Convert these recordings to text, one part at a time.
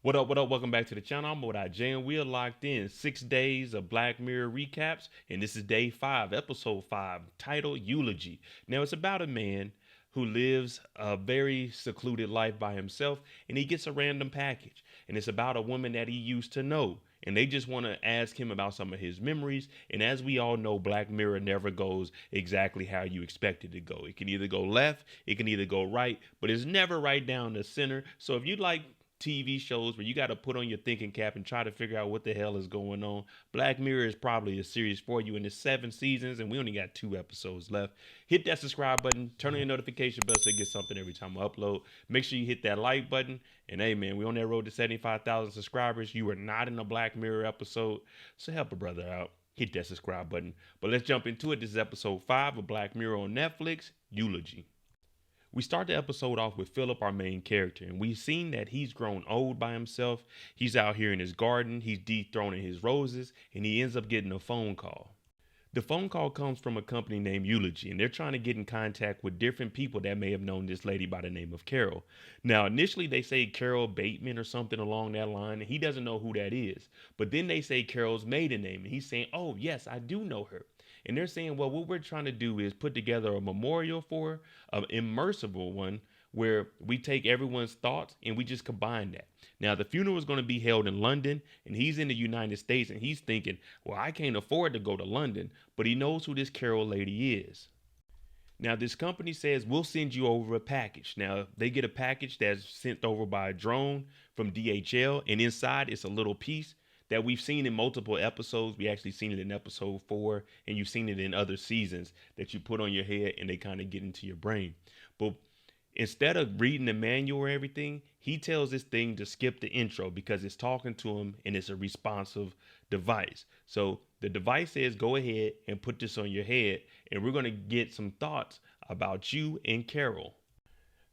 What up, what up? Welcome back to the channel. I'm Moda J, and we are locked in 6 days of Black Mirror recaps, and this is day 5, episode 5, titled Eulogy. Now, it's about a man who lives a very secluded life by himself, and he gets a random package, and it's about a woman that he used to know, and they just want to ask him about some of his memories. And as we all know, Black Mirror never goes exactly how you expect it to go. It can either go left, it can either go right, but it's never right down the center. So if you like TV shows where you got to put on your thinking cap and try to figure out what the hell is going on, Black Mirror is probably a series for you. And it's 7 seasons, and we only got 2 episodes left. Hit that subscribe button, turn on your notification bell so you get something every time I upload. Make sure you hit that like button. And hey, man, we on that road to 75,000 subscribers. You are not in a Black Mirror episode, so help a brother out. Hit that subscribe button. But let's jump into it. This is episode 5 of Black Mirror on Netflix, Eulogy. We start the episode off with Philip, our main character, and we've seen that he's grown old by himself. He's out here in his garden, he's dethroning his roses, and he ends up getting a phone call. The phone call comes from a company named Eulogy, and they're trying to get in contact with different people that may have known this lady by the name of Carol. Now, initially they say Carol Bateman or something along that line, and he doesn't know who that is. But then they say Carol's maiden name, and he's saying, oh, yes, I do know her. And they're saying, well, what we're trying to do is put together a memorial for her, an immersive one, where we take everyone's thoughts and we just combine that. Now, the funeral is going to be held in London, and he's in the United States, and he's thinking, well, I can't afford to go to London, but he knows who this Carol lady is. Now, this company says, we'll send you over a package. Now, they get a package that's sent over by a drone from DHL, and inside it's a little piece that we've seen in multiple episodes. We actually seen it in episode 4, and you've seen it in other seasons that you put on your head and they kind of get into your brain. But instead of reading the manual or everything, he tells this thing to skip the intro because it's talking to him and it's a responsive device. So the device says, go ahead and put this on your head, and we're going to get some thoughts about you and Carol.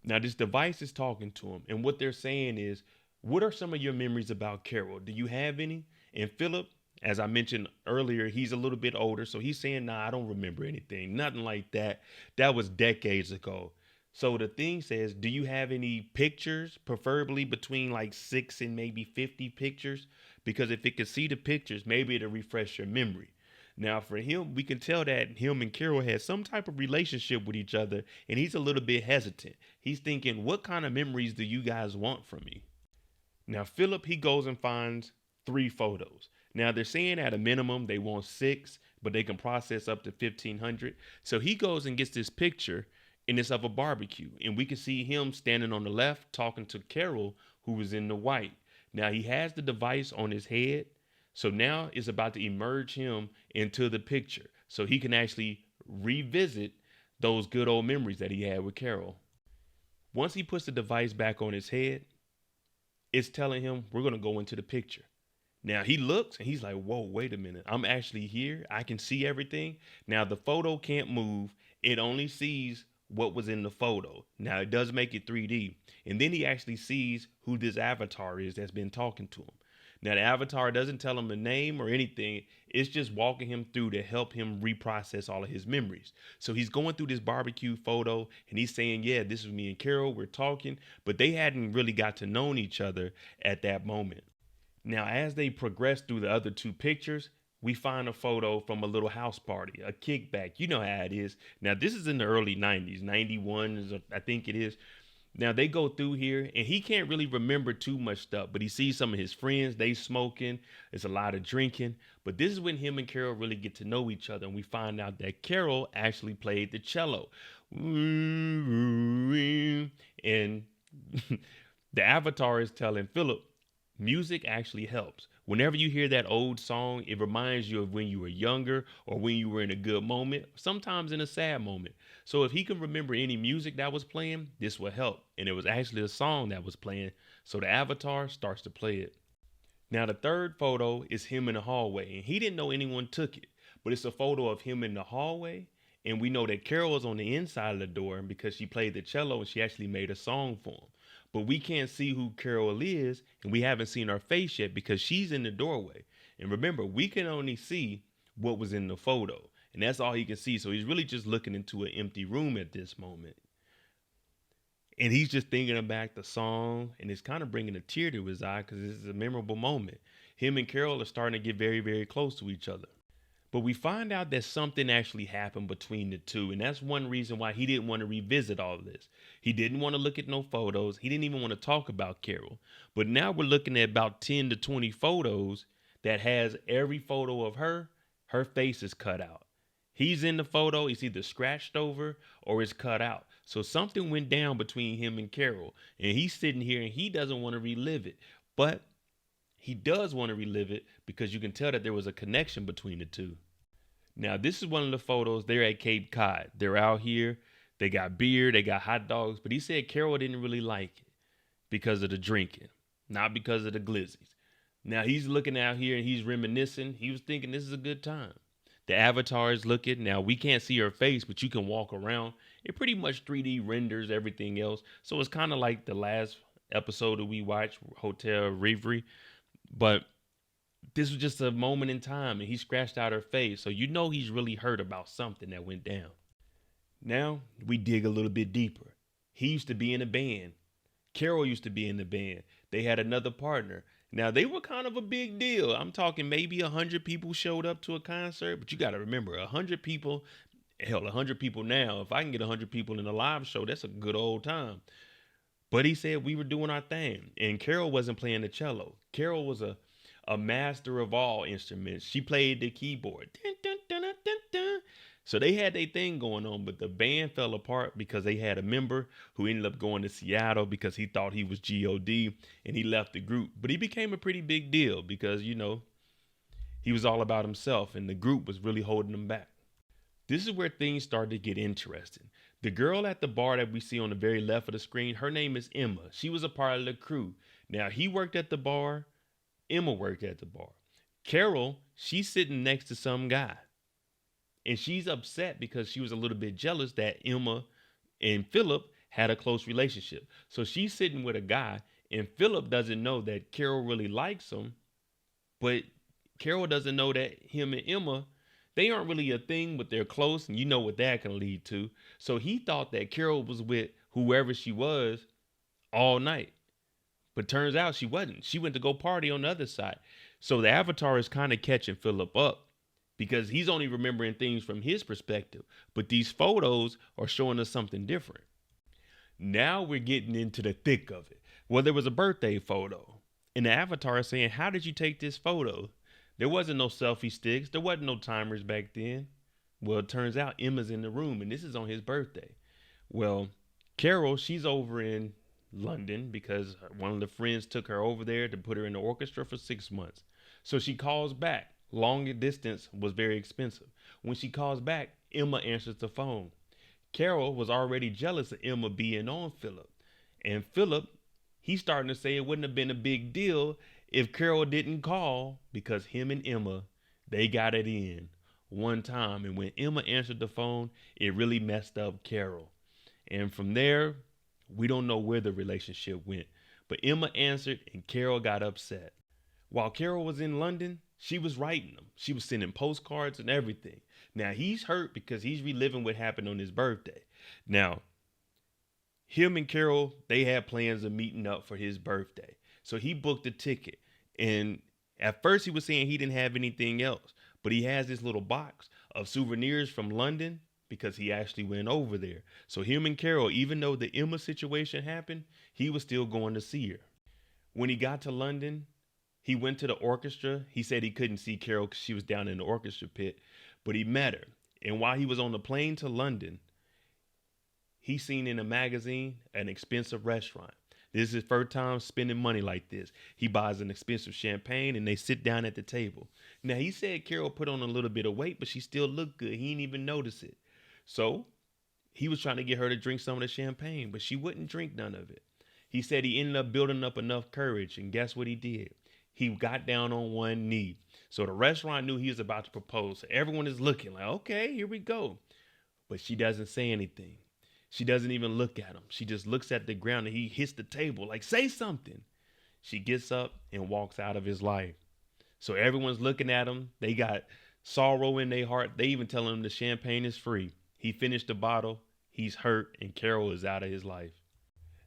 Now, this device is talking to him, and what they're saying is, what are some of your memories about Carol? Do you have any? And Philip, as I mentioned earlier, he's a little bit older, so he's saying, nah, I don't remember anything, nothing like that. That was decades ago. So the thing says, do you have any pictures, preferably between like 6 and maybe 50 pictures? Because if it could see the pictures, maybe it'll refresh your memory. Now, for him, we can tell that him and Carol had some type of relationship with each other, and he's a little bit hesitant. He's thinking, what kind of memories do you guys want from me? Now, Philip, he goes and finds 3 photos. Now, they're saying at a minimum they want 6, but they can process up to 1,500. So he goes and gets this picture, and it's of a barbecue. And we can see him standing on the left talking to Carol, who was in the white. Now, he has the device on his head. So now it's about to emerge him into the picture, so he can actually revisit those good old memories that he had with Carol. Once he puts the device back on his head, it's telling him we're going to go into the picture. Now he looks and he's like, whoa, wait a minute. I'm actually here. I can see everything. Now the photo can't move. It only sees what was in the photo. Now it does make it 3D. And then he actually sees who this avatar is that's been talking to him. Now the avatar doesn't tell him the name or anything. It's just walking him through to help him reprocess all of his memories. So he's going through this barbecue photo and he's saying, yeah, this is me and Carol. We're talking, but they hadn't really got to know each other at that moment. Now, as they progress through the other 2 pictures, we find a photo from a little house party, a kickback. You know how it is. Now, this is in the early 90s, 91, I think it is. Now they go through here and he can't really remember too much stuff, but he sees some of his friends, they smoking, there's a lot of drinking. But this is when him and Carol really get to know each other, and we find out that Carol actually played the cello. And the avatar is telling Philip, music actually helps. Whenever you hear that old song, it reminds you of when you were younger or when you were in a good moment, sometimes in a sad moment. So if he can remember any music that was playing, this will help. And it was actually a song that was playing. So the avatar starts to play it. Now the 3rd photo is him in the hallway, and he didn't know anyone took it, but it's a photo of him in the hallway. And we know that Carol was on the inside of the door because she played the cello and she actually made a song for him. But we can't see who Carol is, and we haven't seen her face yet because she's in the doorway. And remember, we can only see what was in the photo, and that's all he can see. So he's really just looking into an empty room at this moment. And he's just thinking back the song, and it's kind of bringing a tear to his eye because this is a memorable moment. Him and Carol are starting to get very, very close to each other. But we find out that something actually happened between the two. And that's one reason why he didn't want to revisit all of this. He didn't want to look at no photos. He didn't even want to talk about Carol. But now we're looking at about 10 to 20 photos that has every photo of her face is cut out. He's in the photo, it's either scratched over or it's cut out. So something went down between him and Carol. And he's sitting here and he doesn't want to relive it. But he does want to relive it because you can tell that there was a connection between the two. Now, this is one of the photos. They're at Cape Cod. They're out here. They got beer. They got hot dogs. But he said Carol didn't really like it because of the drinking, not because of the glizzies. Now, he's looking out here and he's reminiscing. He was thinking this is a good time. The avatar is looking. Now, we can't see her face, but you can walk around. It pretty much 3D renders everything else. So it's kind of like the last episode that we watched, Hotel Reverie. But this was just a moment in time, and he scratched out her face. So you know he's really hurt about something that went down. Now we dig a little bit deeper. He used to be in a band. Carol used to be in the band. They had another partner. Now they were kind of a big deal. I'm talking maybe 100 people showed up to a concert, but you got to remember 100 people, hell, 100 people now. If I can get 100 people in a live show, that's a good old time. But he said we were doing our thing, and Carol wasn't playing the cello. Carol was a master of all instruments. She played the keyboard. Dun, dun, dun, dun, dun, dun. So they had their thing going on, but the band fell apart because they had a member who ended up going to Seattle because he thought he was God, and he left the group. But he became a pretty big deal because, you know, he was all about himself, and the group was really holding him back. This is where things started to get interesting. The girl at the bar that we see on the very left of the screen, her name is Emma. She was a part of the crew. Now, he worked at the bar. Emma worked at the bar. Carol, she's sitting next to some guy. And she's upset because she was a little bit jealous that Emma and Philip had a close relationship. So she's sitting with a guy, and Philip doesn't know that Carol really likes him. But Carol doesn't know that him and Emma, they aren't really a thing, but they're close, and you know what that can lead to. So he thought that Carol was with whoever she was all night. But turns out she wasn't. She went to go party on the other side. So the avatar is kind of catching Philip up because he's only remembering things from his perspective. But these photos are showing us something different. Now we're getting into the thick of it. Well, there was a birthday photo. And the avatar is saying, how did you take this photo? There wasn't no selfie sticks. There wasn't no timers back then. Well, it turns out Emma's in the room, and this is on his birthday. Well, Carol, she's over in London because one of the friends took her over there to put her in the orchestra for 6 months. So she calls back. Long distance was very expensive. When she calls back, Emma answers the phone. Carol was already jealous of Emma being on Philip. And Philip, he's starting to say it wouldn't have been a big deal if Carol didn't call because him and Emma, they got it in one time. And when Emma answered the phone, it really messed up Carol. And from there, we don't know where the relationship went. But Emma answered and Carol got upset. While Carol was in London, she was writing them. She was sending postcards and everything. Now he's hurt because he's reliving what happened on his birthday. Now, him and Carol, they had plans of meeting up for his birthday. So he booked a ticket. And at first he was saying he didn't have anything else. But he has this little box of souvenirs from London because he actually went over there. So him and Carol, even though the Emma situation happened, he was still going to see her. When he got to London, he went to the orchestra. He said he couldn't see Carol because she was down in the orchestra pit, but he met her. And while he was on the plane to London, he seen in a magazine an expensive restaurant. This is his first time spending money like this. He buys an expensive champagne and they sit down at the table. Now he said Carol put on a little bit of weight, but she still looked good. He didn't even notice it. So he was trying to get her to drink some of the champagne, but she wouldn't drink none of it. He said he ended up building up enough courage, and guess what he did? He got down on one knee. So the restaurant knew he was about to propose. So everyone is looking like, okay, here we go. But she doesn't say anything. She doesn't even look at him. She just looks at the ground and he hits the table like, say something. She gets up and walks out of his life. So everyone's looking at him. They got sorrow in their heart. They even tell him the champagne is free. He finished the bottle. He's hurt and Carol is out of his life.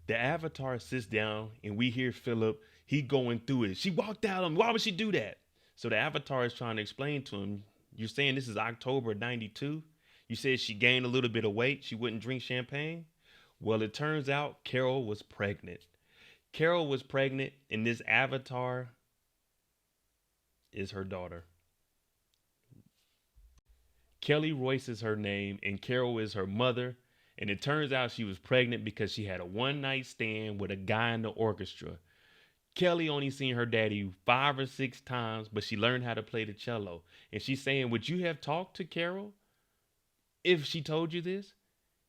The avatar sits down and we hear Philip, he going through it. She walked out on me. Why would she do that? So the avatar is trying to explain to him, you're saying this is October 92? You said she gained a little bit of weight. She wouldn't drink champagne? Well, it turns out Carol was pregnant. Carol was pregnant, and this avatar is her daughter. Kelly Royce is her name, and Carol is her mother. And it turns out she was pregnant because she had a one-night stand with a guy in the orchestra. Kelly only seen her daddy 5 or 6 times, but she learned how to play the cello. And she's saying, would you have talked to Carol if she told you this?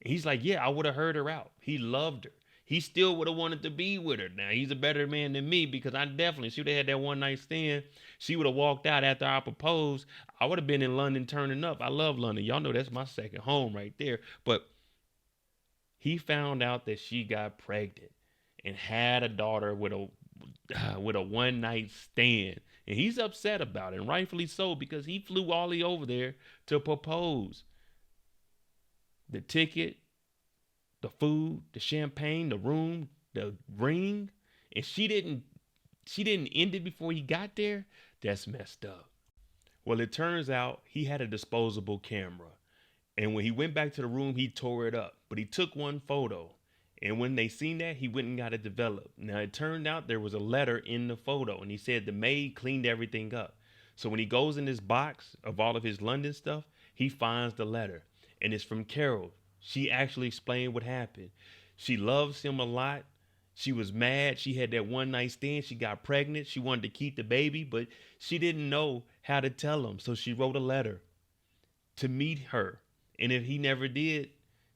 And he's like, yeah, I would have heard her out. He loved her. He still would have wanted to be with her. Now, he's a better man than me because she would have had that one-night stand. She would have walked out after I proposed. I would have been in London turning up. I love London. Y'all know that's my second home right there. But he found out that she got pregnant and had a daughter with a one-night stand. And he's upset about it, and rightfully so, because he flew all the way over there to propose. The ticket, the food, the champagne, the room, the ring, and she didn't end it before he got there. That's messed up. Well, it turns out he had a disposable camera, and when he went back to the room, he tore it up, but he took one photo, and when they seen that, he went and got it developed. Now, it turned out there was a letter in the photo, and he said the maid cleaned everything up. So when he goes in this box of all of his London stuff, he finds the letter, and it's from Carol. She actually explained what happened. She loves him a lot. She was mad. She had that one night stand. She got pregnant. She wanted to keep the baby, but she didn't know how to tell him. So she wrote a letter to meet her. And if he never did,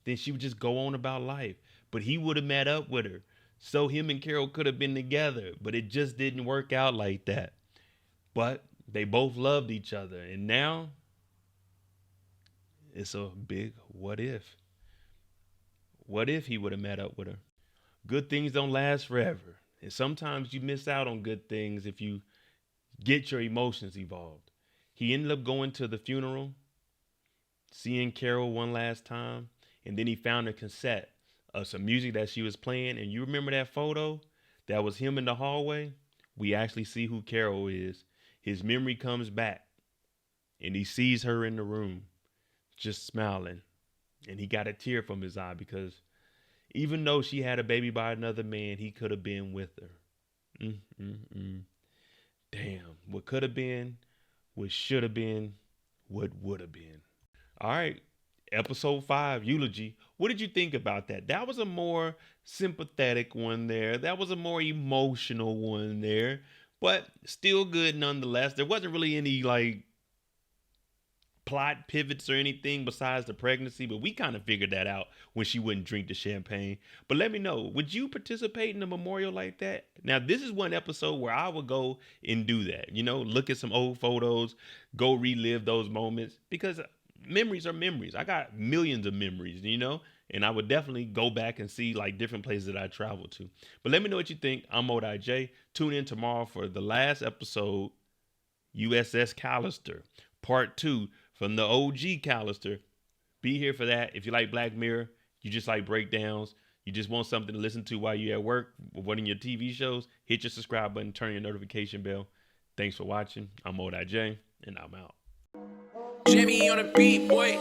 then she would just go on about life. But he would have met up with her. So him and Carol could have been together, but it just didn't work out like that. But they both loved each other. And now it's a big what if. What if he would have met up with her? Good things don't last forever. And sometimes you miss out on good things if you get your emotions involved. He ended up going to the funeral, seeing Carol one last time, and then he found a cassette of some music that she was playing. And you remember that photo? That was him in the hallway. We actually see who Carol is. His memory comes back, and he sees her in the room, just smiling. And he got a tear from his eye because even though she had a baby by another man, he could have been with her. Damn. What could have been, what should have been, what would have been. All right. Episode 5, Eulogy. What did you think about that? That was a more sympathetic one there. That was a more emotional one there. But still good nonetheless. There wasn't really any plot pivots or anything besides the pregnancy, but we kind of figured that out when she wouldn't drink the champagne. But let me know, would you participate in a memorial like that? Now, this is one episode where I would go and do that. Look at some old photos, go relive those moments, because memories are memories. I got millions of memories, and I would definitely go back and see different places that I traveled to. But let me know what you think. I'm Modi J. Tune in tomorrow for the last episode, USS Callister, part 2 from the OG Callister. Be here for that. If you like Black Mirror, you just like breakdowns, you just want something to listen to while you're at work or one of your TV shows, hit your subscribe button, turn your notification bell. Thanks for watching. I'm Modi J, and I'm out. Jimmy on the beat, boy.